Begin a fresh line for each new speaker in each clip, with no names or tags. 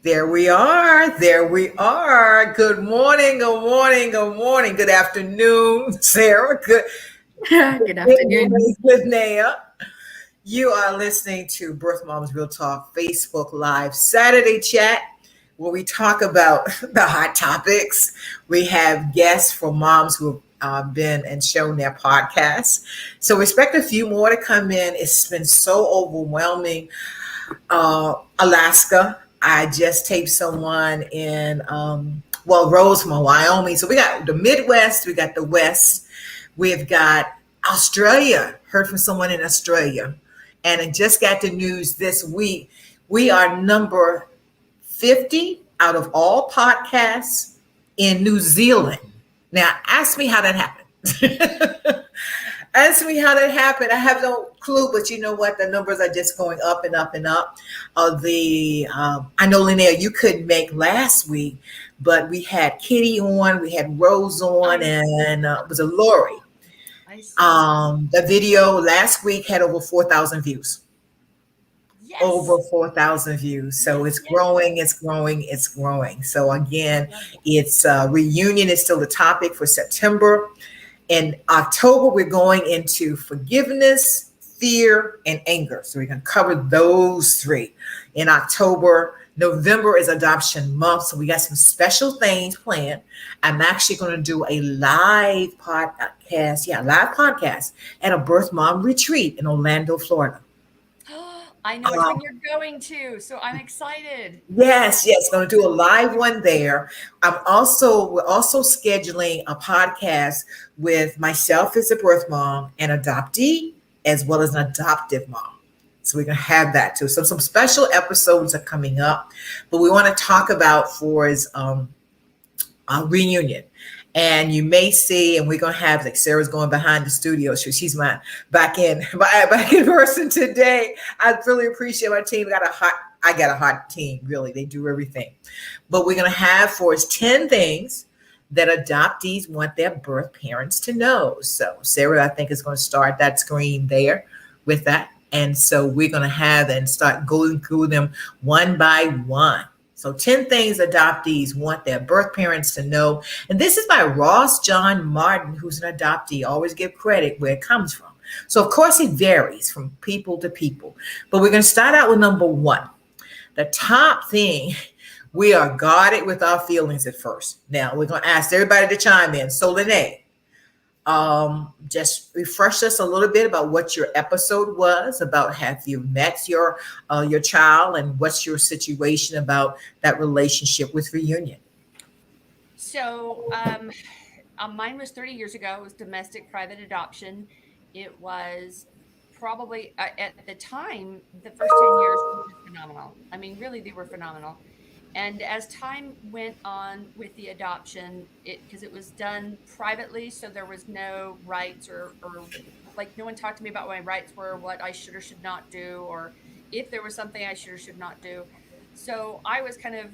There we are. There we are. Good morning. Good morning. Good morning. Good afternoon, Sarah.
Good afternoon.
Evening, Linnea. You are listening to Birth Moms Real Talk Facebook Live Saturday chat, where we talk about the hot topics. We have guests from moms who have been and shown their podcasts. So expect a few more to come in. It's been so overwhelming. Alaska. I just taped someone in Rosemont, Wyoming. So we got the Midwest, we got the West, we've got Australia. Heard from someone in Australia, and I just got the news this week. We are number 50 out of all podcasts in New Zealand. Now, ask me how that happened. Ask me how that happened. I have no clue, but you know what? The numbers are just going up and up and up. I know, Linnea, you couldn't make last week, but we had Kitty on, we had Rose on, and it was a Lori. The video last week had over 4,000 views. Yes. Over 4,000 views. So it's growing, it's growing, it's growing. So again, it's reunion is still the topic for September. In October, we're going into forgiveness, fear, and anger. So we're going to cover those three. In October, November is adoption month. So we got some special things planned. I'm actually going to do a live podcast at a birth mom retreat in Orlando, Florida.
I know which one you're going to, so I'm excited.
Yes, going to do a live one there. We're also scheduling a podcast with myself as a birth mom, an adoptee, as well as an adoptive mom. So we're going to have that too. So some special episodes are coming up, but we want to talk about for is a reunion. And you may see, and we're going to have, like Sarah's going behind the studio. She's my back in person today. I really appreciate my team. I got a hot team, really. They do everything. But we're going to have for us 10 things that adoptees want their birth parents to know. So Sarah, I think, is going to start that screen there with that. And so we're going to have and start going through them one by one. So 10 things adoptees want their birth parents to know. And this is by Ross John Martin, who's an adoptee. Always give credit where it comes from. So, of course, it varies from people to people. But we're going to start out with number one. The top thing, we are guarded with our feelings at first. Now, we're going to ask everybody to chime in. So, Linnea, just refresh us a little bit about what your episode was about. Have you met your child, and what's your situation about that relationship with reunion?
So mine was 30 years ago. It was domestic private adoption. It was probably at the time, the first 10 years were phenomenal. I mean, really, they were phenomenal. And as time went on with the adoption, because it was done privately, so there was no rights or like no one talked to me about what my rights were, what I should or should not do, or if there was something I should or should not do. So I was kind of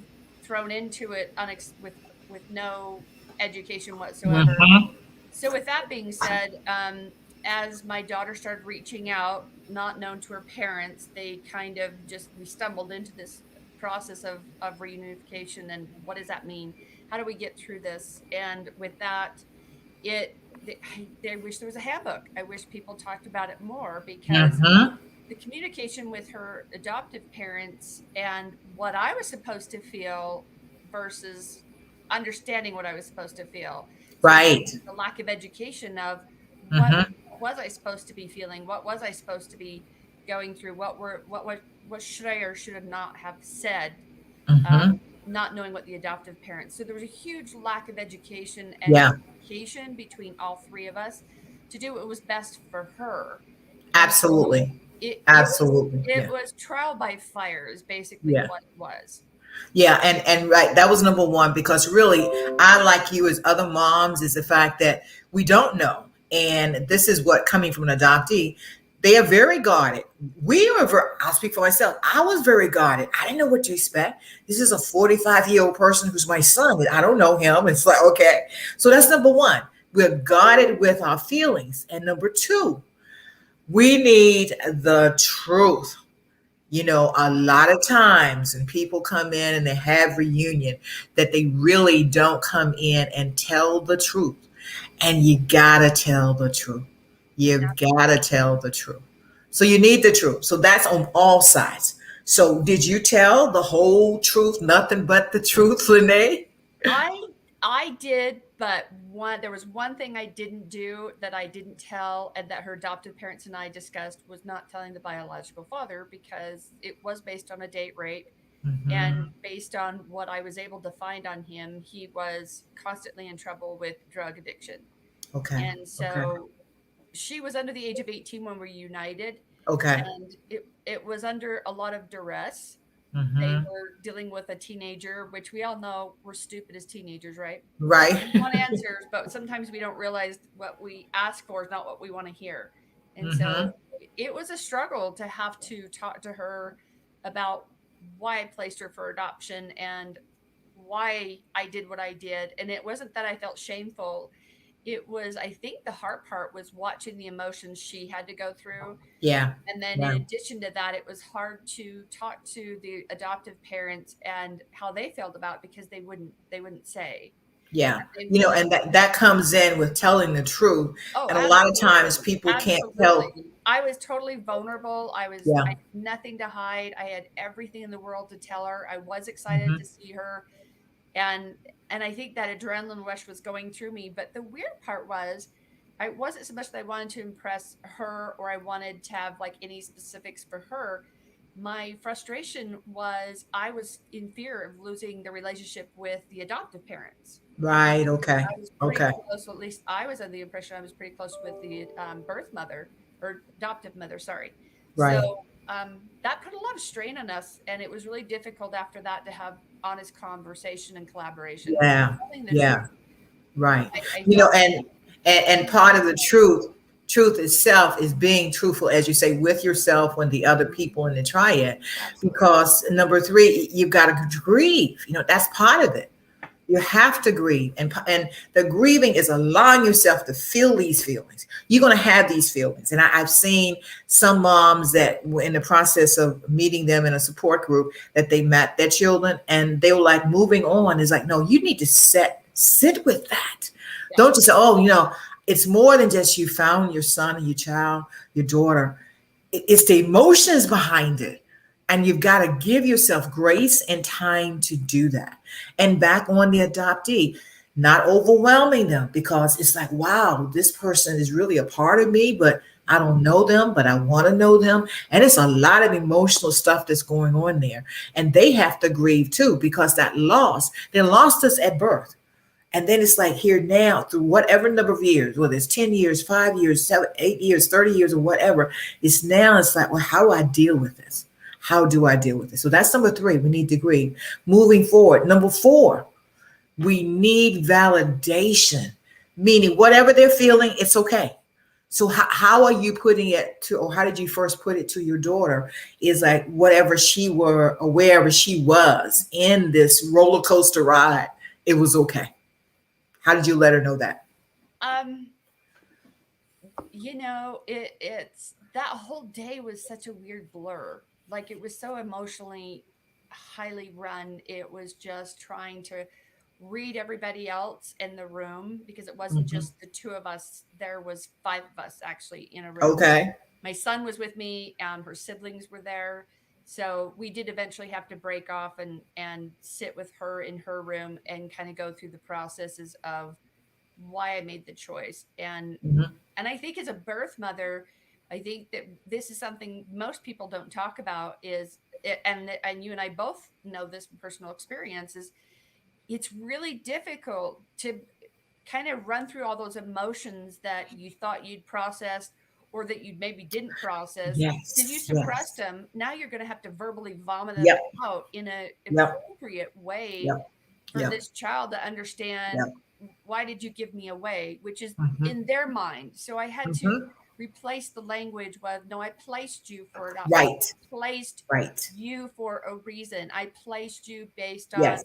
thrown into it with no education whatsoever. Mm-hmm. So with that being said, as my daughter started reaching out, not known to her parents, they kind of we stumbled into this process of reunification. And what does that mean? How do we get through this? And with that, I wish there was a handbook. I wish people talked about it more, because the communication with her adoptive parents and what I was supposed to feel versus understanding what I was supposed to feel.
Right.
So the lack of education of what was I supposed to be feeling? What was I supposed to be going through? What should I or should have not have said? Not knowing what the adoptive parents. So there was a huge lack of education and communication between all three of us to do what was best for her.
Absolutely.
It
Absolutely.
was trial by fire is basically what it was.
Yeah, and right, that was number one, because really, I, like you as other moms, is the fact that we don't know. And this is what, coming from an adoptee, they are very guarded. I'll speak for myself. I was very guarded. I didn't know what to expect. This is a 45-year-old person who's my son. I don't know him. It's like, okay. So that's number one. We're guarded with our feelings. And number two, we need the truth. You know, a lot of times when people come in and they have reunion, that they really don't come in and tell the truth. And you gotta tell the truth. You gotta tell the truth. So you need the truth. So that's on all sides. So did you tell the whole truth, nothing but the truth, Lene?
I I did, but there was one thing I didn't do that I didn't tell, and that her adoptive parents and I discussed, was not telling the biological father, because it was based on a date rape, and
Hmm.
based on what I was able to find on him, he was constantly in trouble with drug addiction.
Okay.
And
Okay.
so she was under the age of 18 when we united,
Okay.
and it was under a lot of duress. They
Hmm.
were dealing with a teenager, which we all know we're stupid as teenagers, right?
Right.
We want answers, but sometimes we don't realize what we ask for is not what we want to hear. And
Hmm.
so it was a struggle to have to talk to her about why I placed her for adoption and why I did what I did. And it wasn't that I felt shameful. It was, I think the hard part was watching the emotions she had to go through.
Yeah.
And then in
Yeah.
addition to that, it was hard to talk to the adoptive parents and how they felt about it, because they wouldn't say.
Yeah.
They
You know,
they
and that comes in with telling the truth.
Oh,
And a lot of times
absolutely.
people can't tell.
Absolutely. I was totally vulnerable. I
Yeah.
had nothing to hide. I had everything in the world to tell her. I was excited to
Hmm.
see her. And and I think that adrenaline rush was going through me. But the weird part was, I wasn't so much that I wanted to impress her or I wanted to have like any specifics for her. My frustration was I was in fear of losing the relationship with the adoptive parents.
Right. Okay.
I was pretty
Okay.
close, at least I was under the impression I was pretty close with the birth mother, or adoptive mother, sorry.
Right.
So that put a lot of strain on us, and it was really difficult after that to have honest conversation and collaboration. So
Yeah.
telling the truth,
Yeah. Right.
I
You know,
felt
and part of the truth itself is being truthful, as you say, with yourself when the other people in the triad.
absolutely.
Because number three, you've got to grieve. You know, that's part of it. You have to grieve, and the grieving is allowing yourself to feel these feelings. You're going to have these feelings, and I've seen some moms that were in the process of meeting them in a support group, that they met their children and they were like moving on. Is like, no, you need to sit with that.
Yeah.
Don't just say, oh, you know, it's more than just you found your son or your child, your daughter. It's the emotions behind it. And you've got to give yourself grace and time to do that. And back on the adoptee, not overwhelming them, because it's like, wow, this person is really a part of me, but I don't know them, but I want to know them. And it's a lot of emotional stuff that's going on there. And they have to grieve too, because that loss, they lost us at birth. And then it's like here now, through whatever number of years, whether it's 10 years, 5 years, 7, 8 years, 30 years, or whatever, it's like, well, how do I deal with this? How do I deal with it? So that's number three. We need to grieve. Moving forward. Number four, we need validation, meaning whatever they're feeling, it's okay. So how are you putting it to, or how did you first put it to your daughter? Is like whatever she were, or wherever she was in this roller coaster ride, it was okay. How did you let her know that?
Um, it's that whole day was such a weird blur. Like, it was so emotionally highly run. It was just trying to read everybody else in the room, because it wasn't
Mhm.
just the two of us. There was five of us actually in a room.
Okay.
My son was with me, her siblings were there. So we did eventually have to break off and sit with her in her room and kind of go through the processes of why I made the choice.
Mhm.
And I think as a birth mother, I think that this is something most people don't talk about, and you and I both know this from personal experiences. It's really difficult to kind of run through all those emotions that you thought you'd processed, or that you maybe didn't process, because you
Yes.
suppressed
Yes.
them. Now you're going to have to verbally vomit them
Yep.
out in an
Yep.
appropriate way
Yep.
for
Yep.
this child to understand,
Yep.
why did you give me away, which is
Mhm.
in their mind. So I had to
Mhm.
replace the language with, no, I placed you for adoption.
Right.
I placed
Right.
you for a reason. I placed you based on
Yes.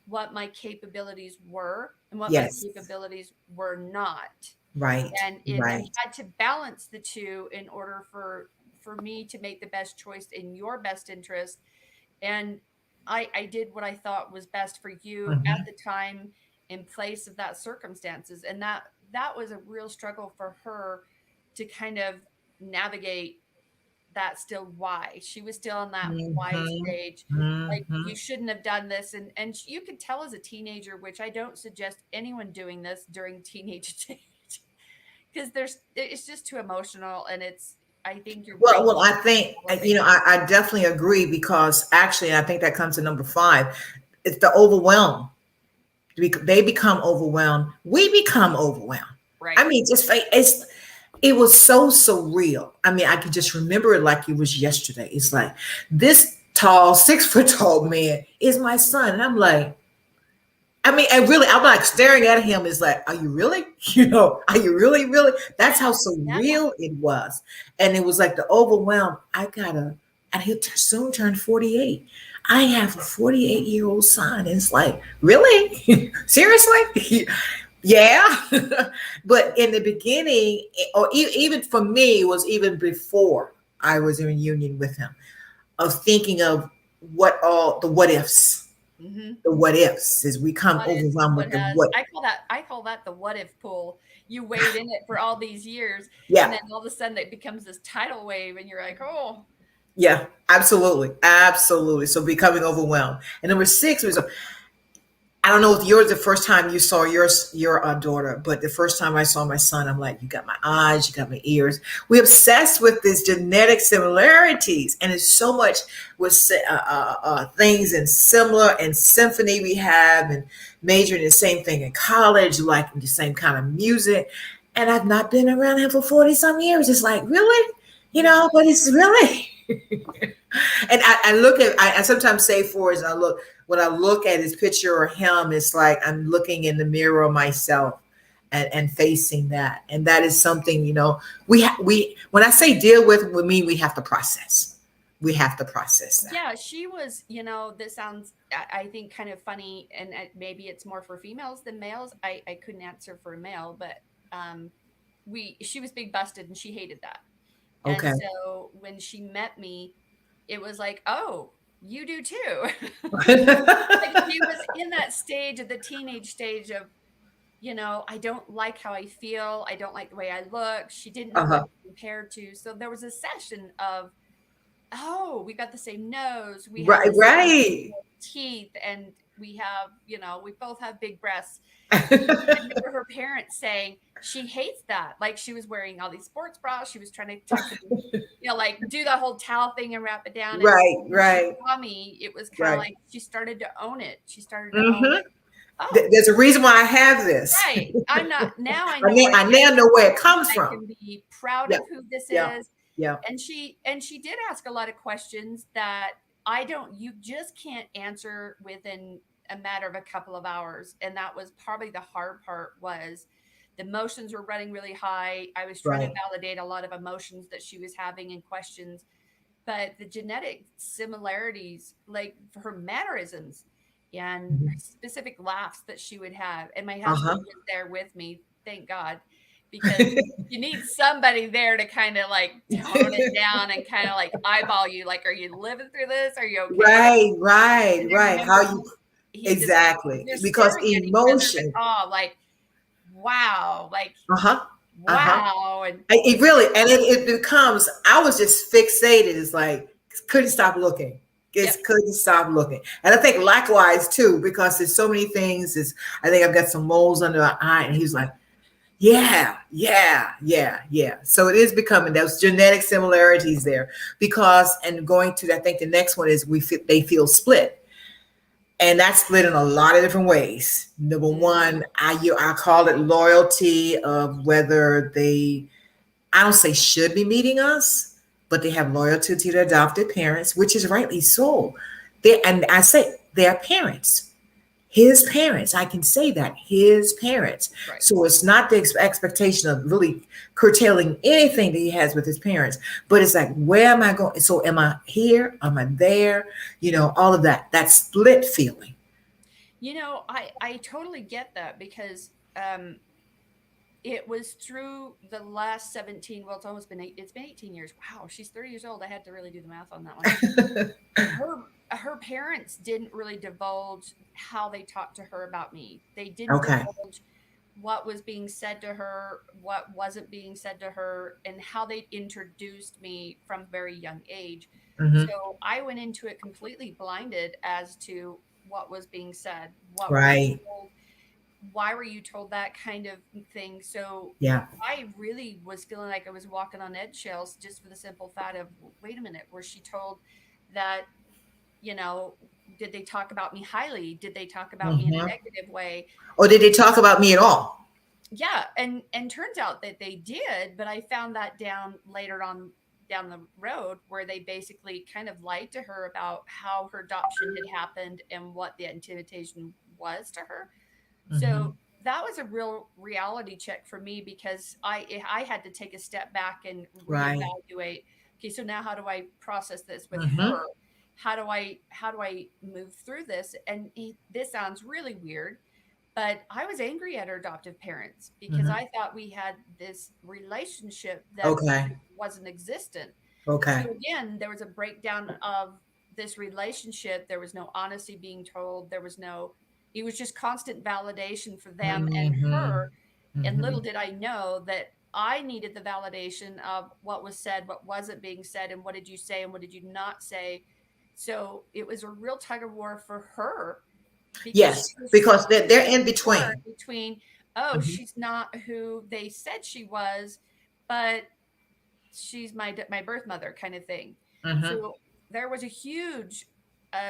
what my capabilities were and what my
Yes.
capabilities were not.
Right.
And I
Right.
had to balance the two in order for for me to make the best choice in your best interest. And I did what I thought was best for you at
Mhm.
the time in place of that circumstances. And that was a real struggle for her to kind of navigate that still why. She was still in that why
Mhm.
stage. Like you
Mhm.
shouldn't have done this. And you could tell as a teenager, which I don't suggest anyone doing this during teenage stage because it's just too emotional and it's I think your brain
Well, I think,
developing.
I definitely agree because actually, I think that comes to number five. It's the overwhelm. They become overwhelmed. We become overwhelmed. I
Right.
mean, it was so surreal. I mean, I could just remember it like it was yesterday. It's like this tall, 6 foot tall man is my son. And I'm like, I mean, and really, I'm like staring at him. Is like, are you really? Are you really, really? That's how
Yeah.
surreal it was, and it was like the overwhelm. And he'll soon turn 48. I have a 48-year-old son. And it's like, really, seriously, yeah. But in the beginning, or even for me, it was even before I was in union with him, of thinking of what ifs,
Hmm.
the what ifs as we come
What is
overwhelmed
what
with the
has
what.
I call that the what if pool. You wade in it for all these years and
Yeah,
then all of a sudden it becomes this tidal wave and you're like, oh,
yeah, absolutely, absolutely. So becoming overwhelmed. And number six was, I don't know if yours the first time you saw your daughter, but the first time I saw my son, I'm like, you got my eyes, you got my ears. We obsessed with these genetic similarities, and it's so much with things and similar and symphony we have, and majoring in the same thing in college, like the same kind of music. And I've not been around him for 40 some years. It's like, really,
mhm.
but it's really. And I look at, I sometimes say for as I look, when I look at his picture or him, it's like I'm looking in the mirror of myself and facing that. And that is something, when I say deal with me, we have to process. We have to process that.
Yeah, she was, this sounds, I think, kind of funny, and maybe it's more for females than males. I couldn't answer for a male, but um, she was big busted and she hated that. And
Okay.
so when she met me, it was like, oh, you do too. Like she was in that stage of the teenage stage of, I don't like how I feel. I don't like the way I look. She didn't know what
Uh-huh.
to compare to. So there was a session of, oh, we got the same nose, we have
Right,
the same
right.
teeth, and we have, we both have big breasts. I remember her parents saying she hates that. Like she was wearing all these sports bras. She was trying to tuck them, like do the whole towel thing and wrap it down. And
Right,
when she
right,
saw me, it was kind of
right.
like she started to own it. She started to own
Hmm.
like, oh,
There's a reason why I have this.
right. I'm not now I know why
I now know where it comes
I
from.
can be proud
Yeah,
of who this
yeah,
is.
yeah.
And she did ask a lot of questions that you just can't answer within a matter of a couple of hours. And that was probably the hard part was the emotions were running really high. I was trying to
Right.
validate a lot of emotions that she was having and questions, but the genetic similarities, like for her mannerisms and
Mhm.
specific laughs that she would have. And my husband
Uh-huh.
was there with me, thank God, because you need somebody there to kind of like tone it down and kind of like eyeball you. Like, are you living through this? Are you okay?
Right, right,
And I
right.
remember
How you
he just,
exactly,
they're
because
staring at each other with
emotion.
awe, like,
Uh-huh. Uh-huh.
wow. And
It really, and it becomes, I was just fixated. It's like couldn't stop looking.
yep.
Just couldn't stop looking. And I think likewise too, because there's so many things. Is I think I've got some moles under my eye, and he's like, yeah, yeah, yeah, yeah. So it is becoming those genetic similarities there, because and going to, I think the next one is they feel split. And that's split in a lot of different ways. Number
Mhm.
one, I call it loyalty of whether I don't say should be meeting us, but they have loyalty to their adopted parents, which is rightly so. And I say their parents, his parents. I can say that his parents.
Right.
So it's not the expectation of really curtailing anything that he has with his parents, but it's like, where am I going? So am I here? Am I there? All of that. That split feeling.
I totally get that because it was through the last 17, well, it's been 18 years. Wow, she's 30 years old. I had to really do the math on that one. Her parents didn't really divulge how they talked to her about me. They didn't
Okay.
divulge what was being said to her, what wasn't being said to her, and how they introduced me from a very young age.
Hmm.
So I went into it completely blinded as to what was being said, what were you
Right.
told, why were you told, that kind of thing. So
Yeah.
I really was feeling like I was walking on eggshells, just for the simple fact of, wait a minute, was she told that, you know, did they talk about me highly? Did they talk about me in a
Hmm.
negative way?
Or did they talk about me at all?
Yeah, and turns out that they did, but I found that down later on down the road, where they basically kind of lied to her about how her adoption had happened and what the intimidation was to her.
Hmm.
So that was a real reality check for me, because I had to take a step back and
Right.
reevaluate. Okay, so now how do I process this with
Hmm.
her? How do I move through this? And this sounds really weird, but I was angry at her adoptive parents because
Hmm.
I thought we had this relationship that
Okay.
wasn't existent. So
Okay.
again, there was a breakdown of this relationship. There was no honesty being told. It was just constant validation for them and
Hmm.
her. And little
Hmm.
did I know that I needed the validation of what was said, what wasn't being said, and what did you say and what did you not say. So it was a real tug of war for her, because she
Yes,
was
because
so
they're in
torn
between.
between, oh,
Hmm.
she's not who they said she was, but she's my birth mother, kind of thing.
Hmm.
So there was a huge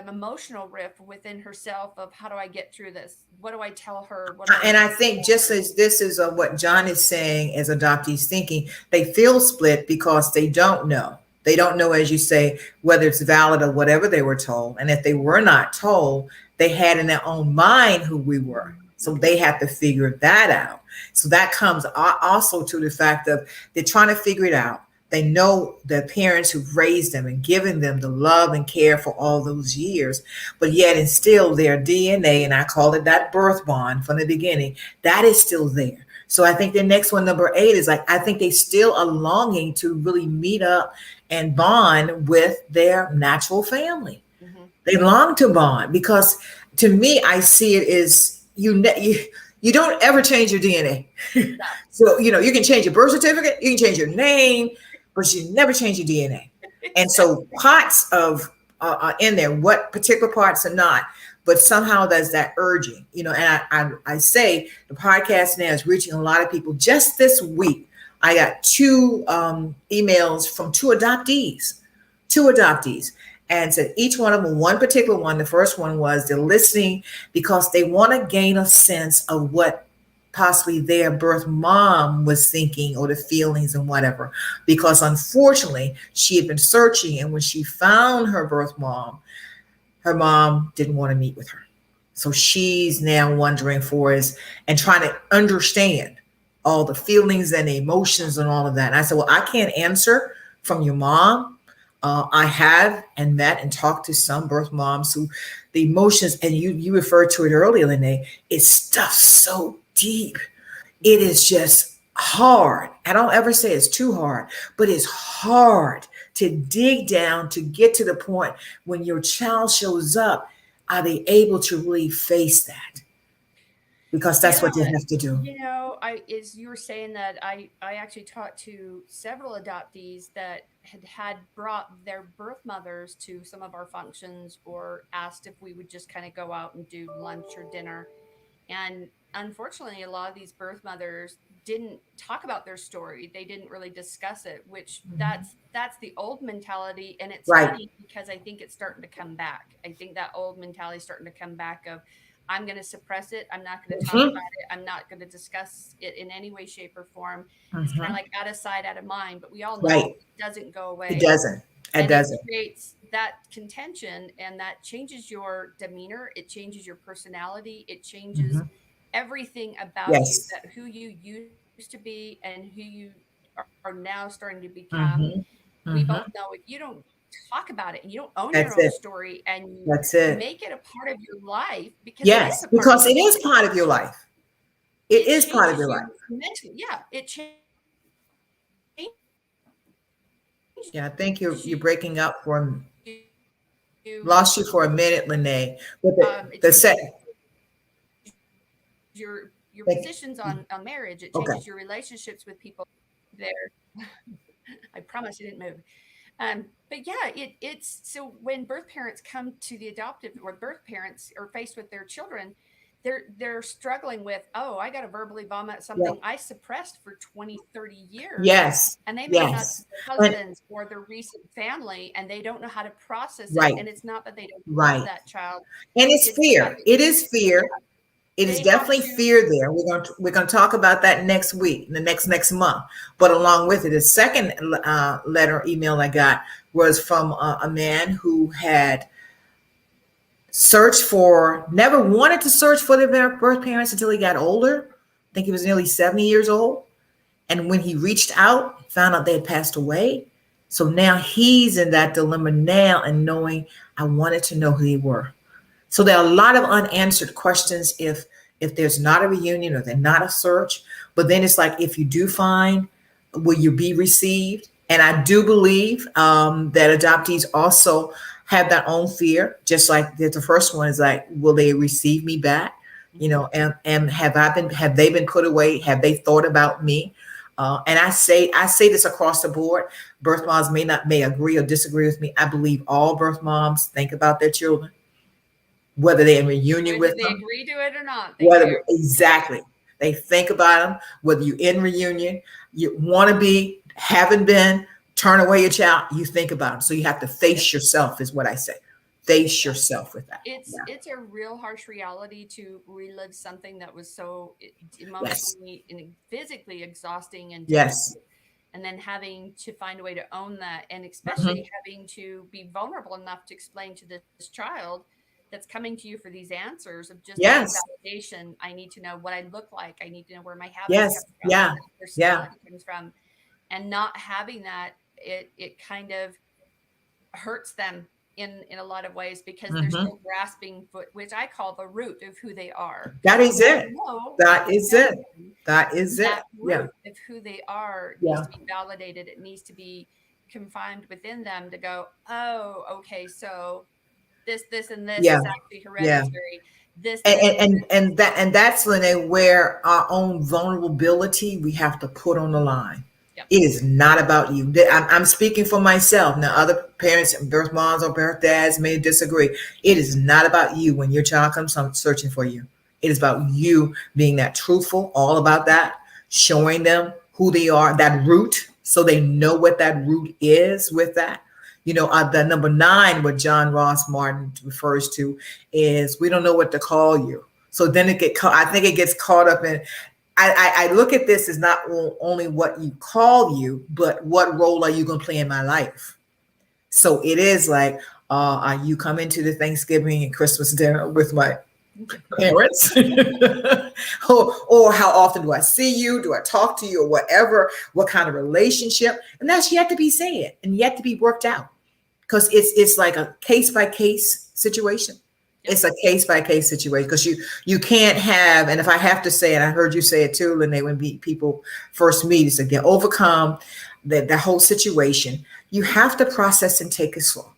emotional rift within herself of, how do I get through this? What do I tell her? What do I
And I
tell
think just
her?
as this is what John is saying, as adoptees thinking, they feel split because they don't know. They don't know, as you say, whether it's valid or whatever they were told. And if they were not told, they had in their own mind who we were. So
Mhm.
they have to figure that out. So that comes also to the fact of they're trying to figure it out. They know the parents who've raised them and given them the love and care for all those years, but yet and still their DNA, and I call it that birth bond from the beginning, that is still there. So I think the next one, number 8, is like, I think they still are longing to really meet up and bond with their natural family.
Mhm.
They long to bond because, to me, I see it as you don't ever change your DNA.
No.
So you can change your birth certificate, you can change your name, but you never change your DNA. And so
Exactly.
parts of are in there. What particular parts are not? But somehow there's that urging, and I say the podcast now is reaching a lot of people. Just this week, I got two emails from two adoptees, and said each one of them, one particular one, the first one was they're listening because they want to gain a sense of what possibly their birth mom was thinking, or the feelings and whatever. Because unfortunately, she had been searching, and when she found her birth mom, her mom didn't want to meet with her. So she's now wondering for us and trying to understand all the feelings and the emotions and all of that. And I said, well, I can't answer from your mom. I have and met and talked to some birth moms who the emotions, and you referred to it earlier, Lene, it's stuff so deep. It
Mhm.
is just hard. I don't ever say it's too hard, but it's hard to dig down to get to the point when your child shows up. Are they able to really face that? Because
Yeah,
that's what they have to do.
I as you were saying that, I actually talked to several adoptees that had brought their birth mothers to some of our functions, or asked if we would just kind of go out and do lunch or dinner. And unfortunately, a lot of these birth mothers didn't talk about their story. They didn't really discuss it, which that's the old mentality. And it's
Right.
funny because I think it's starting to come back. I think that old mentality is starting to come back of, I'm going to suppress it. I'm not going to talk
Hmm.
about it. I'm not going to discuss it in any way, shape, or form. It's kind of
Hmm.
like out of sight, out of mind. But we all know
Right.
it doesn't go
It
away,
doesn't. It
and it
doesn't.
creates that contention, and that changes your demeanor. It changes your personality. It changes
Hmm.
everything about you,
Yes.
that who you used to be and who you are now starting to become.
Hmm.
We
Hmm.
both know, if you don't talk about it and you don't own your
That's
own
it.
story and you
That's it.
make it a part of your life, because it is
Yes,
a part of
because
your
it is
life.
part of your life. It
it
is part of
changes
your
you
life.
mentally. Yeah, it changes
Yeah, I think you're
you.
breaking up for lost you for a minute, Lene. But
It
the
changes
set.
your
Thank
positions on marriage. It
Okay.
changes your relationships with people. There, I promise you didn't move. But yeah, it's so when birth parents come to the adoptive or birth parents are faced with their children, they're struggling with, oh, I got to verbally vomit
Yeah.
something I suppressed for 20, 30 years.
Yes.
And they may not
Yes.
their
And
husbands or their recent family, and they don't know how to process it.
right.
And it's not that they don't love
Right.
that child.
And it's
It's the fact
fear.
that,
It is
yeah,
fear. It is
they have
definitely
to.
fear there. We're going to talk about that next week, the next month. But along with it, the second letter email I got was from a man who had searched for, never wanted to search for their birth parents until he got older. I think he was nearly 70 years old. And when he reached out, found out they had passed away. So now he's in that dilemma now and knowing I wanted to know who they were. So there are a lot of unanswered questions if there's not a reunion or there's not a search. But then it's like if you do find, will you be received? And I do believe that adoptees also have their own fear, just like the first one is like, will they receive me back? You
Mhm.
know, and have they been put away? Have they thought about me? And I say this across the board. Birth moms may agree or disagree with me. I believe all birth moms think about their children, whether they're in reunion
Whether
with
they
them,
agree to it or not, they do.
whether exactly they think about them, whether you're in reunion, you want to be, haven't been, turn away your child, you think about them. So you have to face yourself, is what I say. Face yourself with that. Yeah.
It's a real harsh reality to relive something that was so
Yes.
emotionally and physically exhausting and
Yes.
difficult, and then having to find a way to own that, and
Mhm.
especially having to be vulnerable enough to explain to this child that's coming to you for these answers of just need
Yes.
validation. I need to know what I look like. I need to know where my habits
Yes.
come from, where
Yeah.
my
Yeah.
personality comes from, and not having that, it kind of hurts them in a lot of ways because they're
Mhm.
still grasping for which I call the root of who they are. Because
That
we
is
don't
it.
know what
That
they've
is it.
done.
That is
And that
it. Yeah.
root of who they are needs
Yeah.
to be validated. It needs to be confined within them to go, oh, okay, so this, and this
Yeah.
is actually
Yeah.
hereditary.
and
This,
that's Lene, where our own vulnerability we have to put on the line.
yep.
It is not about you. I'm speaking for myself. Now, other parents, birth moms or birth dads may disagree. It is not about you when your child comes searching for you. It is about you being that truthful, all about that, showing them who they are, that root, so they know what that root is with that. The number 9, what John Ross Martin refers to, is we don't know what to call you. So then I think it gets caught up in. I look at this as not only what you call you, but what role are you going to play in my life? So it is like, are you coming to the Thanksgiving and Christmas dinner with my parents? or how often do I see you? Do I talk to you or whatever? What kind of relationship? And that's yet to be said and yet to be worked out, because it's like a case by case situation.
Yep.
It's a case by case situation, because you can't have, and if I have to say it, I heard you say it too, Lene, when people first meet, it's like they overcome the whole situation. You have to process and take it slow.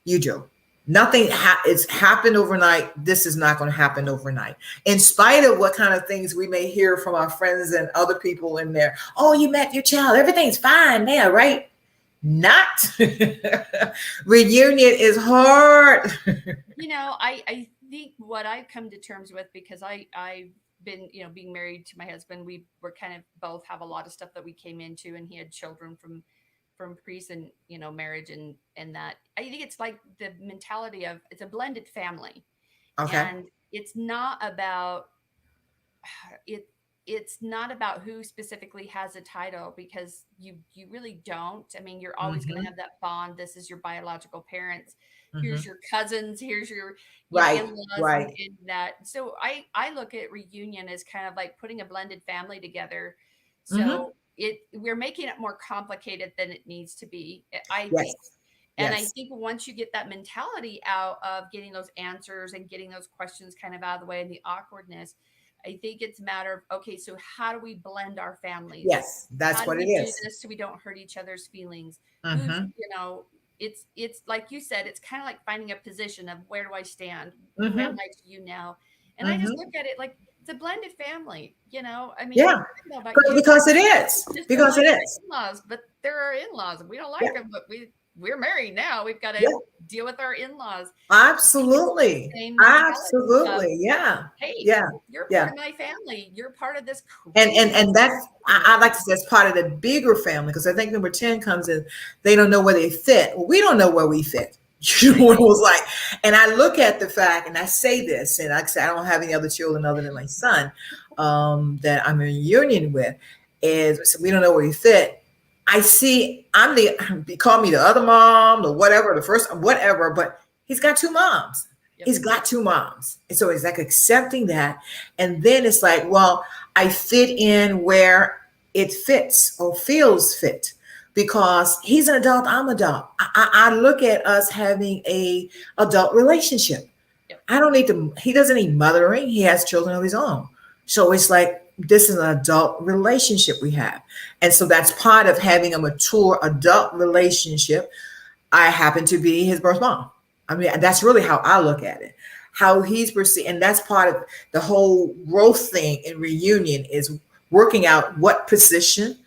You do. Nothing it's happened overnight. This is not going to happen overnight. In spite of what kind of things we may hear from our friends and other people in there. Oh, you met your child. Everything's fine there, right? Not. Reunion is hard.
I think what I've come to terms with, because I've been, being married to my husband, we were kind of both have a lot of stuff that we came into, and he had children from recent, marriage, and that I think it's like the mentality of it's a blended family,
Okay.
and it's not about it it's not about who specifically has a title, because you really don't. I mean, you're always going to
Hmm.
have that bond. This is your biological parents. Here's
Hmm.
your cousins. Here's your
Right.
in-laws, and,
Right.
and that. So I look at reunion as kind of like putting a blended family together.
Hmm.
So we're making it more complicated than it needs to be, I
Yes.
think. And I
Yes.
think once you get that mentality out of getting those answers and getting those questions kind of out of the way and the awkwardness, I think it's a matter of, okay, so how do we blend our families?
Yes, that's
How do
what it
we do
is.
this so we don't hurt each other's feelings? Who's,
Mm-hmm.
it's like you said, it's kind of like finding a position of where do I stand? Who am
Mm-hmm.
I to you now? And I just
Mm-hmm.
look at it like it's a blended family, I mean,
Yeah,
I don't know about you,
because it is.
just don't
Because
like
it
our
is.
in-laws, but there are in-laws and we don't
Yeah.
like them, but we're married now. We've got
Yeah.
to deal with our in-laws. I think it's the
Absolutely.
same mentality of,
Absolutely. Yeah.
hey,
Yeah.
you're part
Yeah.
of my family. You're part of this
And
crazy
that's I like to say it's part of the bigger family, because I think number 10 comes in, they don't know where they fit. Well, we don't know where we fit. You know
right.
what it was like. And I look at the fact, and I say this, and like I say, I don't have any other children other than my son, that I'm in union with, is so we don't know where we fit. I see I'm the call me the other mom, or whatever, the first whatever, but he's got two moms.
Yep.
He's got two moms. And so it's like accepting that. And then it's like, well, I fit in where it fits or feels fit, because he's an adult, I'm adult. I look at us having a adult relationship.
Yep.
I don't need to, he doesn't need mothering. He has children of his own. So it's like, this is an adult relationship we have. And so that's part of having a mature adult relationship. I happen to be his birth mom. I mean, that's really how I look at it. How he's perceived, and that's part of the whole growth thing in reunion, is working out what position.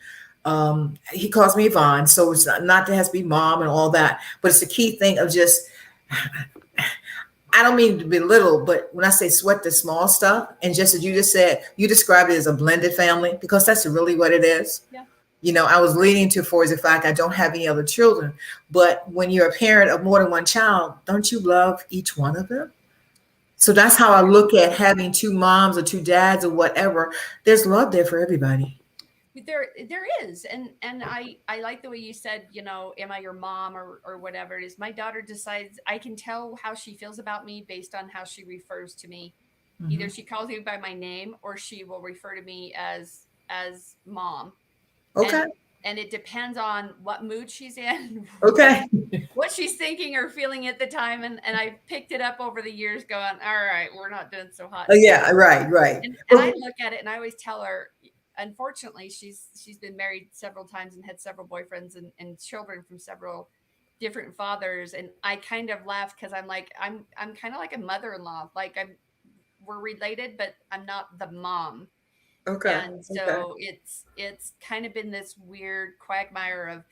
He calls me Yvonne, so it's not that it has to be mom and all that, but it's the key thing of just, I don't mean to belittle, but when I say sweat the small stuff, and just as you just said, you described it as a blended family, because that's really what it is.
Yeah.
I was leaning towards the fact I don't have any other children, but when you're a parent of more than one child, don't you love each one of them? So that's how I look at having two moms or two dads or whatever. There's love there for everybody.
There is, and I like the way you said, am I your mom or whatever it is. My daughter decides, I can tell how she feels about me based on how she refers to me. Either
Mm-hmm.
she calls me by my name or she will refer to me as mom.
Okay.
And it depends on what mood she's in,
Okay.
what she's thinking or feeling at the time. And I picked it up over the years going, all right, we're not doing so hot.
Oh, yeah, right, right.
And I look at it and I always tell her, unfortunately, she's been married several times and had several boyfriends and children from several different fathers. And I kind of laugh because I'm like, I'm kind of like a mother-in-law. Like we're related, but I'm not the mom.
Okay.
And so it's kind of been this weird quagmire of,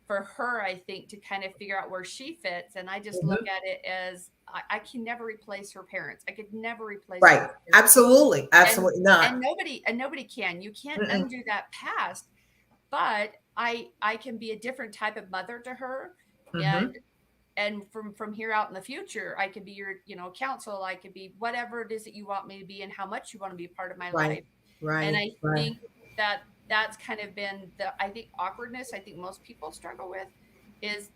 for her, I think, to kind of figure out where she fits. And I just look
Mhm.
at it as I can never replace her parents. I could never replace her
Right.
parents.
Absolutely.
And
Absolutely not.
nobody can. You can't
Mm-mm.
undo that past. But I can be a different type of mother to her.
Mm-hmm.
And from here out in the future, I could be your, counsel. I could be whatever it is that you want me to be and how much you want to be a part of my
Right.
life. And
Right.
I
Right.
think that's kind of been I think awkwardness I think most people struggle with is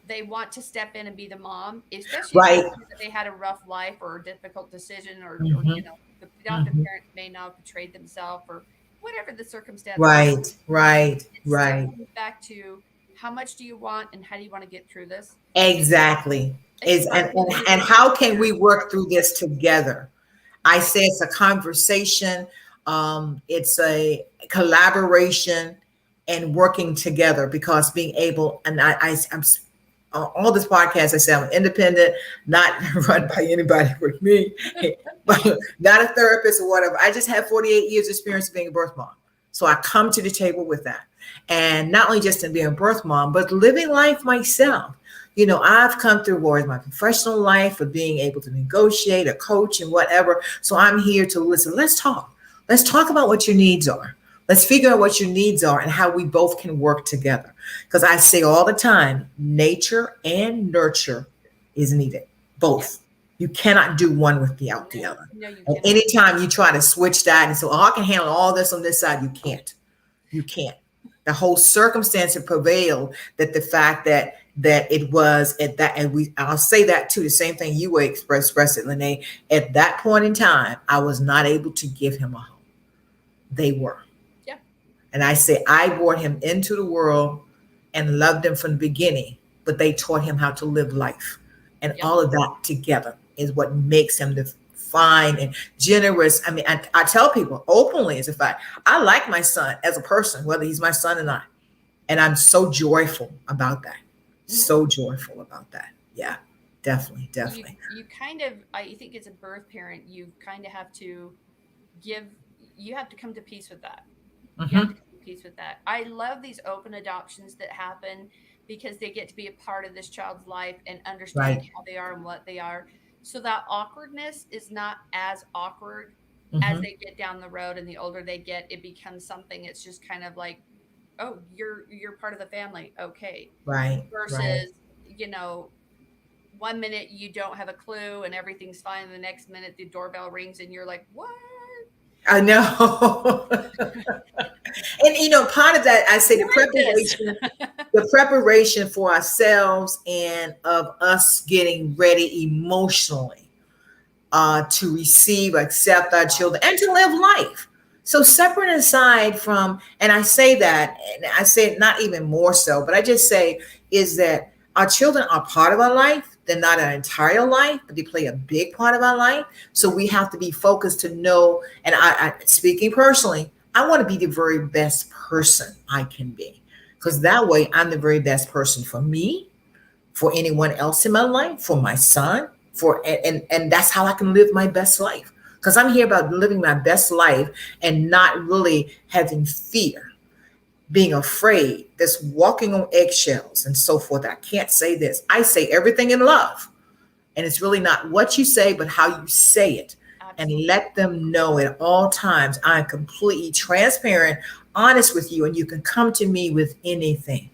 they want to step in and be the mom, especially
Right.
if they had a rough life or a difficult decision or
Mm-hmm.
the adoptive
Mm-hmm.
parent may not have betrayed themselves or whatever the circumstance is.
Right. Right.
It
Right.
still comes back to how much do you want and how do you want to get through this?
Exactly. Is and how can we work through this together? I say it's a conversation. It's a collaboration and working together, because being able, and I'm all this podcast, I say I'm independent, not run by anybody with me, but not a therapist or whatever. I just have 48 years experience being a birth mom. So I come to the table with that. And not only just in being a birth mom, but living life myself. I've come through wars in my professional life of being able to negotiate, a coach, and whatever. So I'm here to listen. Let's talk. Let's talk about what your needs are. Let's figure out what your needs are and how we both can work together. Because I say all the time, nature and nurture is needed. Both. You cannot do one without the other.
No, you
And
cannot.
anytime you try to switch that and say, oh, I can handle all this on this side, you can't. You can't. The whole circumstance prevailed, that the fact that it was at that, and I'll say that too, the same thing you would express it, Lene. At that point in time, I was not able to give him a home. They were.
Yeah.
And I say I brought him into the world and loved him from the beginning, but they taught him how to live life. And
Yep.
all of that together is what makes him the fine and generous. I mean, I tell people openly, as a fact, I like my son as a person, whether he's my son or not. And I'm so joyful about that. So joyful about that. Yeah, definitely, definitely.
You kind of, I think as a birth parent, you kind of have to give, you have to come to peace with that. You have to
Hmm.
come to peace with that. I love these open adoptions that happen because they get to be a part of this child's life and understand
Right.
how they are and what they are. So that awkwardness is not as awkward as
Hmm.
they get down the road, and the older they get, it becomes something, it's just kind of like, oh, you're part of the family. Okay.
Right. Right.
Versus, you know, one minute you don't have a clue and everything's fine. The next minute the doorbell rings and you're like, what?
I know. And part of that, I say
Who is this?
the preparation for ourselves and of us getting ready emotionally to receive, accept our children, and to live life. So separate and aside from, and I say that, and I say it not even more so, but I just say is that our children are part of our life. They're not our entire life, but they play a big part of our life. So we have to be focused to know. And speaking personally, I want to be the very best person I can be, because that way I'm the very best person for me, for anyone else in my life, for my son, for and that's how I can live my best life. Because I'm here about living my best life and not really having fear, being afraid, that's walking on eggshells and so forth. I can't say this. I say everything in love. And it's really not what you say, but how you say it. And
Absolutely.
let them know at all times I'm completely transparent, honest with you, and you can come to me with anything,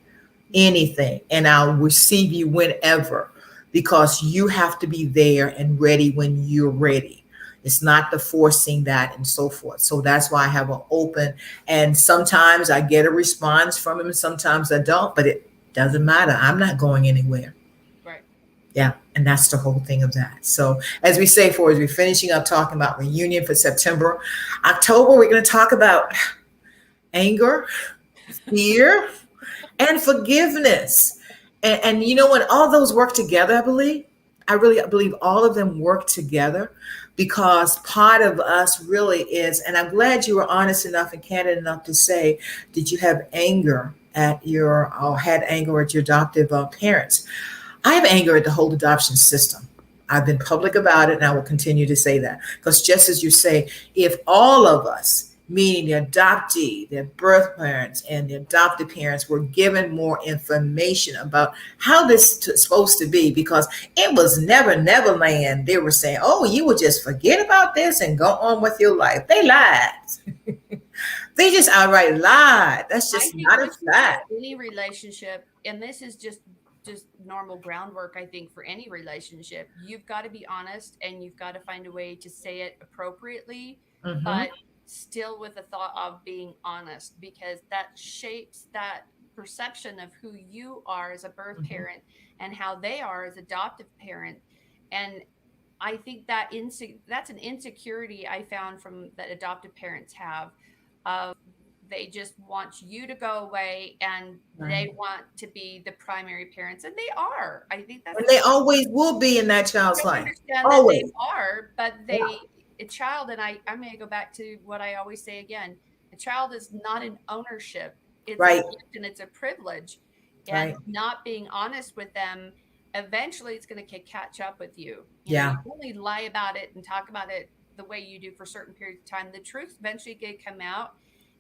and I'll receive you whenever, because you have to be there and ready when you're ready. It's not the forcing that and so forth. So that's why I have an open, and sometimes I get a response from him, sometimes I don't, but it doesn't matter. I'm not going anywhere.
Right.
Yeah, and that's the whole thing of that. So as we say, as we're finishing up talking about reunion for September, October, we're going to talk about anger, fear, and forgiveness. And you know when all those work together, I really believe all of them work together, because part of us really is, and I'm glad you were honest enough and candid enough to say, did you have anger at your, or had anger at your adoptive parents? I have anger at the whole adoption system. I've been public about it, and I will continue to say that. Because just as you say, if all of us, meaning the adoptee, their birth parents, and the adopted parents, were given more information about how this is supposed to be, because it was never Neverland. They were saying, oh, you would just forget about this and go on with your life. They lied. They just outright lied. That's
I
just
think
not a
once you get
fact.
any relationship, and this is just normal groundwork, I think, for any relationship, you've got to be honest and you've got to find a way to say it appropriately,
Hmm.
but still with the thought of being honest, because that shapes that perception of who you are as a birth
Hmm.
parent and how they are as adoptive parent. And I think that that's an insecurity I found from that adoptive parents have, of they just want you to go away and
Right.
they want to be the primary parents, and they are. I think that's
And
the
they
part
always will be in that
I
child's
don't
life.
understand, that they
Always.
are, but
Yeah.
they, a child, and I'm going to go back to what I always say again, a child is not an ownership, it's a
Right.
gift and it's a privilege. And
Right.
not being honest with them, eventually it's going to catch up with you. You know, you
Yeah.
can only lie about it and talk about it the way you do for certain periods of time. The truth eventually going to come out,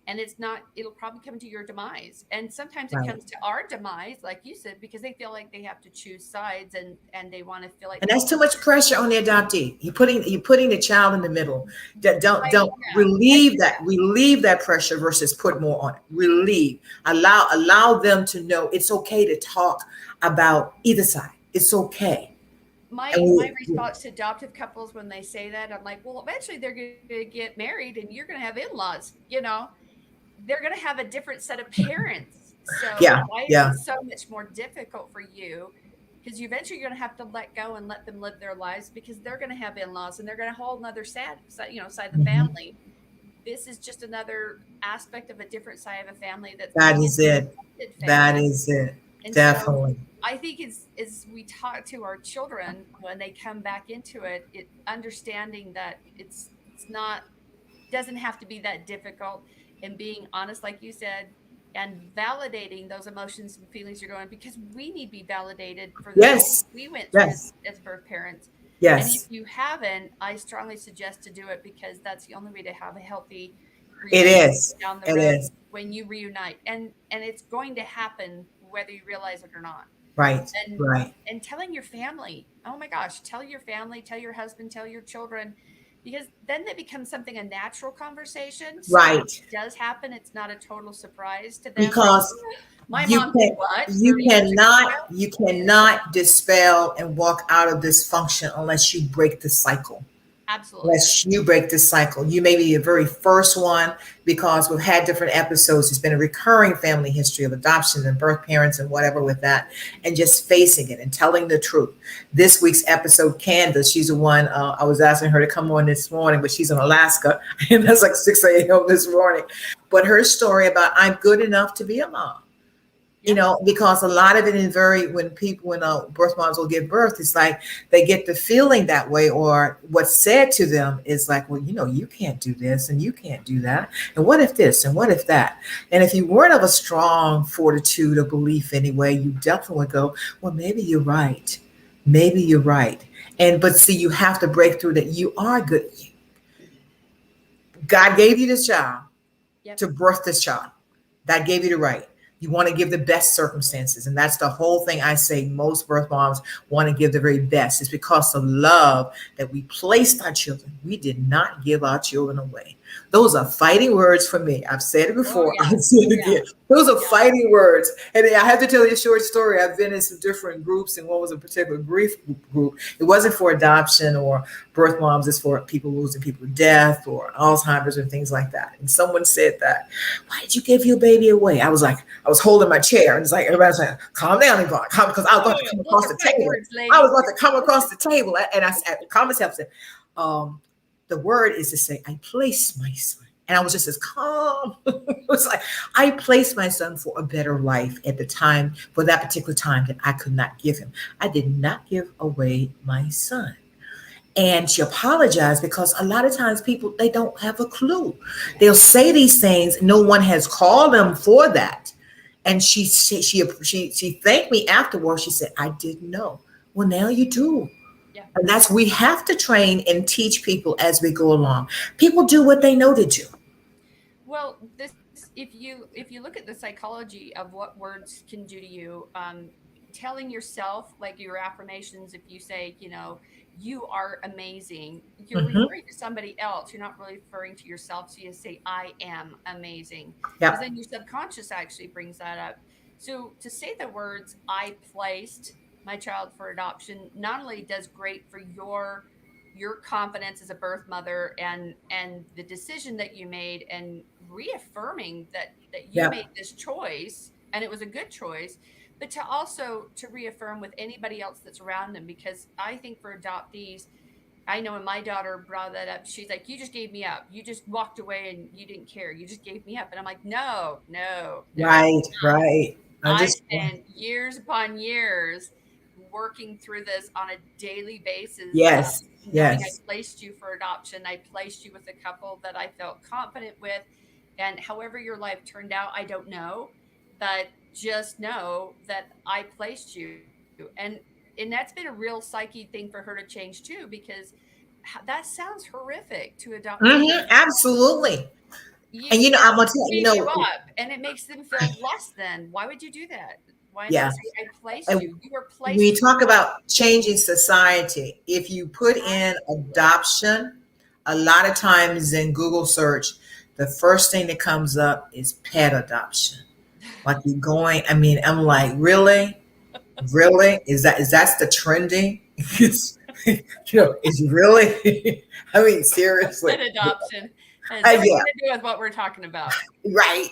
and it's not, it'll probably come to your demise, and sometimes it
Right.
comes to our demise, like you said, because they feel like they have to choose sides, and they want to feel like
And
they
that's too much pressure on the adoptee. You're putting the child in the middle. Don't
yeah,
relieve that pressure versus put more on it. Relieve. Allow them to know it's okay to talk about either side. It's okay. And
my response to adoptive couples when they say that, I'm like, well, eventually they're going to get married and you're going to have in-laws, you know, they're going to have a different set of parents. So
yeah,
why is
yeah,
it so much more difficult for you? Because you eventually you're going to have to let go and let them live their lives, because they're going to have in-laws and they're going to hold another side of the
mhm.
family. This is just another aspect of a different side of a family that's
That
being an
is it.
extended
That
family.
is it.
And so
Definitely.
I think as we talk to our children when they come back into it, understanding that it's not, doesn't have to be that difficult, and being honest, like you said, and validating those emotions and feelings you're going, because we need to be validated for the things
Yes.
we went through
Yes.
as birth parents. And if
Yes.
you haven't, I strongly suggest to do it, because that's the only way to have a healthy
It
relationship
is.
down the
It
road
is.
when you reunite. And it's going to happen whether you realize it or not.
Right.
and
Right.
and telling your family, oh my gosh, tell your family, tell your husband, tell your children, because then they become something, a natural conversation, so when
Right.
it does happen, it's not a total surprise to them, like,
Because
my
you
mom did
can
what
you
30 years
cannot
ago.
you cannot dispel and walk out of dysfunction unless you break the cycle.
Absolutely.
Unless you break this cycle. You may be the very first one, because we've had different episodes. It's been a recurring family history of adoption and birth parents and whatever with that, and just facing it and telling the truth. This week's episode, Candace, she's the one, I was asking her to come on this morning, but she's in Alaska, and that's like 6 a.m. this morning. But her story about I'm good enough to be a mom.
Yeah.
Because a lot of it is when people, when birth moms will give birth, it's like they get the feeling that way, or what's said to them is like, well, you can't do this and you can't do that. And what if this and what if that? And if you weren't of a strong fortitude or belief anyway, you definitely would go, well, maybe you're right. Maybe you're right. But see, you have to break through that you are good. God gave you this child
Yep.
to birth this child. That gave you the right. You want to give the best circumstances. And that's the whole thing I say. Most birth moms want to give the very best. It's because of love that we placed our children. We did not give our children away. Those are fighting words for me. I've said it
Oh
before.
yeah.
I'll say
Oh
it
yeah.
again. Those are
Yeah.
fighting words. And I have to tell you a short story. I've been in some different groups, and one was a particular grief group. It wasn't for adoption or birth moms. It's for people losing people to death or Alzheimer's and things like that. And someone said that, why did you give your baby away? I was holding my chair, and it's like everybody's like, calm down, Yvonne, because I was about to come
Those
across
are
the
fighting
table.
words,
I was
lady.
about to come across the table, and I said, common self said, the word is to say, I place my son. And I was just as calm. It was like, I placed my son for a better life at the time, for that particular time that I could not give him. I did not give away my son. And she apologized, because a lot of times people, they don't have a clue. They'll say these things. No one has called them for that. And she thanked me afterwards. She said, I didn't know. Well, now you do.
Yeah.
And we have to train and teach people as we go along. People do what they know to do.
Well, this, if you look at the psychology of what words can do to you, telling yourself, like your affirmations, if you say, you are amazing, you're
Mhm.
referring to somebody else. You're not really referring to yourself. So you say, I am amazing, because
Yeah.
then your subconscious actually brings that up. So to say the words, I placed my child for adoption, not only does great for your confidence as a birth mother, and the decision that you made, and reaffirming that you
Yeah.
made this choice and it was a good choice, but to also to reaffirm with anybody else that's around them, because I think for adoptees, I know when my daughter brought that up, she's like, you just gave me up, you just walked away and you didn't care, you just gave me up. And I'm like, no, no, no, I
Right.
did not.
Right.
I
Understand.
spent years upon years working through this on a daily basis,
Yes.
knowing I
Yes.
placed you for adoption. I placed you with a couple that I felt confident with. And however your life turned out, I don't know. But just know that I placed you. And that's been a real psyche thing for her to change too, because that sounds horrific to adoptees.
Absolutely. And
You
I'm gonna tell
gave you up, and it makes them feel less than. Why would you do that? Why not
yeah.
say, I placed
And
you? You were
when
placed
you
for
talk
a
about changing society, if you put in
absolutely.
adoption, a lot of times in Google search, the first thing that comes up is pet adoption. Like you're going, I'm like, really? Really? That's the trending? It's really, seriously.
Pet adoption has everything
Yeah.
to do with what we're talking about.
Right.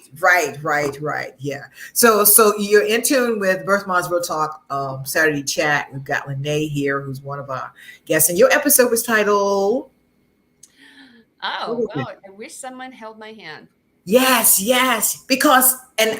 Yeah. So you're in tune with Birth Moms Real Talk Saturday chat. We've got Lene here, who's one of our guests, and your episode was titled. What
Oh,
was
well,
it?
I wish someone held my hand.
Yes, because and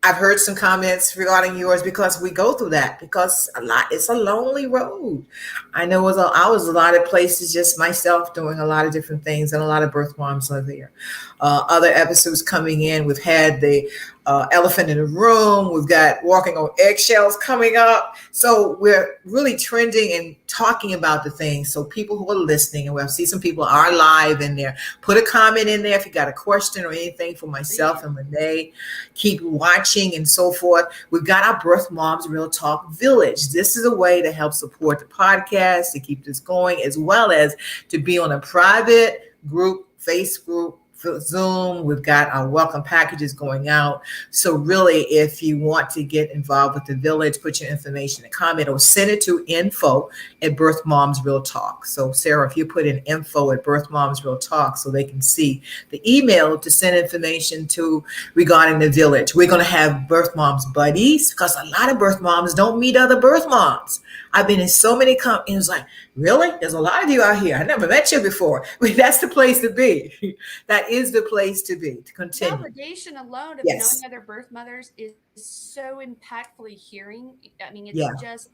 I've heard some comments regarding yours because we go through that because it's a lonely road. I know I was a lot of places just myself doing a lot of different things, and a lot of birth moms are there. Other episodes coming in, we've had the elephant in the room. We've got walking on eggshells coming up. So we're really trending and talking about the things. So people who are listening, and we'll see some people are live in there. Put a comment in there if you got a question or anything for myself and Renee. Keep watching and so forth. We've got our Birth Moms Real Talk Village. This is a way to help support the podcast, to keep this going, as well as to be on a private group, Facebook, Zoom. We've got our welcome packages going out. So really, if you want to get involved with the village, put your information in a comment or send it to info@Birth Moms Real Talk. So Sarah, if you put in info@Birth Moms Real Talk so they can see the email to send information to regarding the village. We're going to have birth moms buddies because a lot of birth moms don't meet other birth moms. I've been in so many companies like, really? There's a lot of you out here. I never met you before. But that's the place to be. That is the place to be, to continue.
Validation alone of knowing other birth mothers is so impactfully healing. I mean, it's just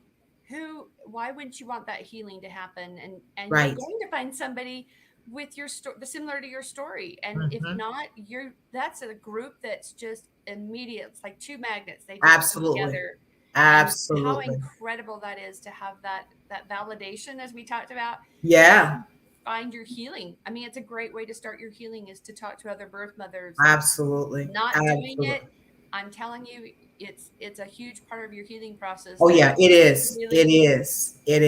why wouldn't you want that healing to happen? And you're going to find somebody with your story, similar to your story. And if not, that's a group that's just immediate. It's like two magnets. They just come together.
Absolutely.
How incredible that is to have that validation, as we talked about.
Yeah.
Find your healing. I mean, it's a great way to start your healing is to talk to other birth mothers.
Absolutely.
Not doing it, I'm telling you, it's a huge part of your healing process.
Oh yeah, it is. It is. And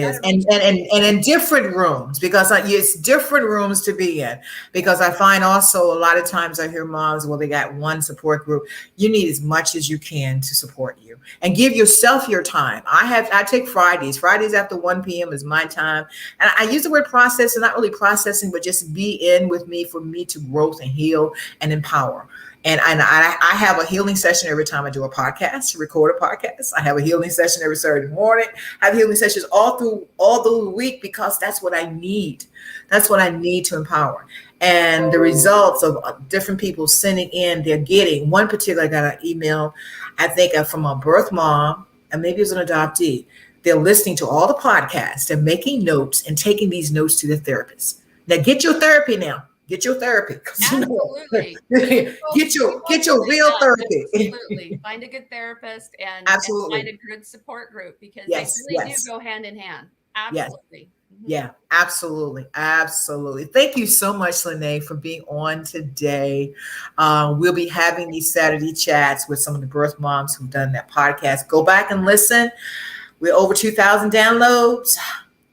in different rooms, because it's different rooms to be in. Because I find also a lot of times I hear moms, well, they got one support group. You need as much as you can to support you and give yourself your time. I take Fridays. Fridays after 1 p.m. is my time. And I use the word process, and not really processing, but just be in with me for me to growth and heal and empower. And I have a healing session every time I do a podcast, record a podcast. I have a healing session every Saturday morning. I have healing sessions all through the week because that's what I need. That's what I need to empower. And the results of different people sending in, they're getting. One particular, I got an email, I think from a birth mom, and maybe it was an adoptee. They're listening to all the podcasts. They're making notes and taking these notes to the therapist. Now get your therapy now. Get your therapy.
Absolutely.
Get your real therapy.
Absolutely. Find a good therapist and find a good support group because they really do go hand in hand. Absolutely.
Yes. Yeah, absolutely. Absolutely. Thank you so much, Lene, for being on today. We'll be having these Saturday chats with some of the birth moms who've done that podcast. Go back and listen. We're over 2,000 downloads.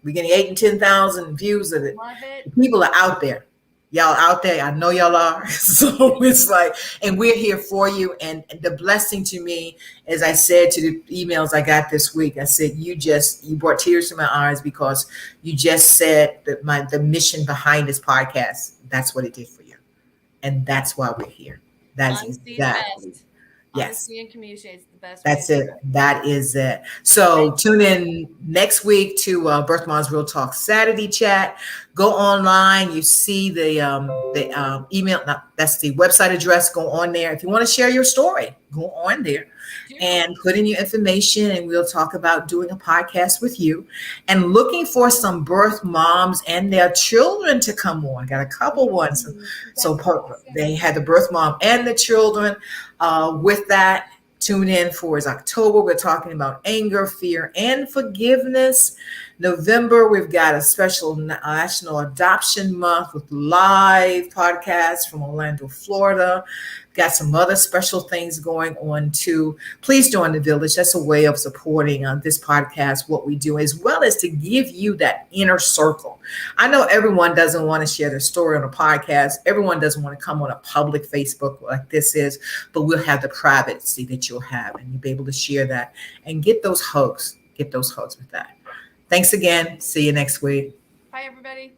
We're getting 8,000 and 10,000 views of it.
Love it.
People are out there. Y'all out there, I know y'all are. So it's like, and we're here for you. And the blessing to me, as I said to the emails I got this week, I said, you brought tears to my eyes because you just said that the mission behind this podcast, that's what it did for you. And that's why we're here. That's exactly. Yes.
Honesty and community is the best.
That's it. That is it. So tune in next week to Birth Moms Real Talk Saturday chat. Go online. You see the email. That's the website address. Go on there. If you want to share your story, go on there and put in your information, and we'll talk about doing a podcast with you and looking for some birth moms and their children to come on. Got a couple ones. So they had the birth mom and the children. With that, tune in for October. We're talking about anger, fear, and forgiveness. November, we've got a special National Adoption Month with live podcasts from Orlando, Florida. Got some other special things going on too. Please join the village. That's a way of supporting this podcast, what we do, as well as to give you that inner circle. I know everyone doesn't want to share their story on a podcast. Everyone doesn't want to come on a public Facebook like this is, but we'll have the privacy that you'll have, and you'll be able to share that and get those hugs. Get those hugs with that. Thanks again. See you next week.
Bye, everybody.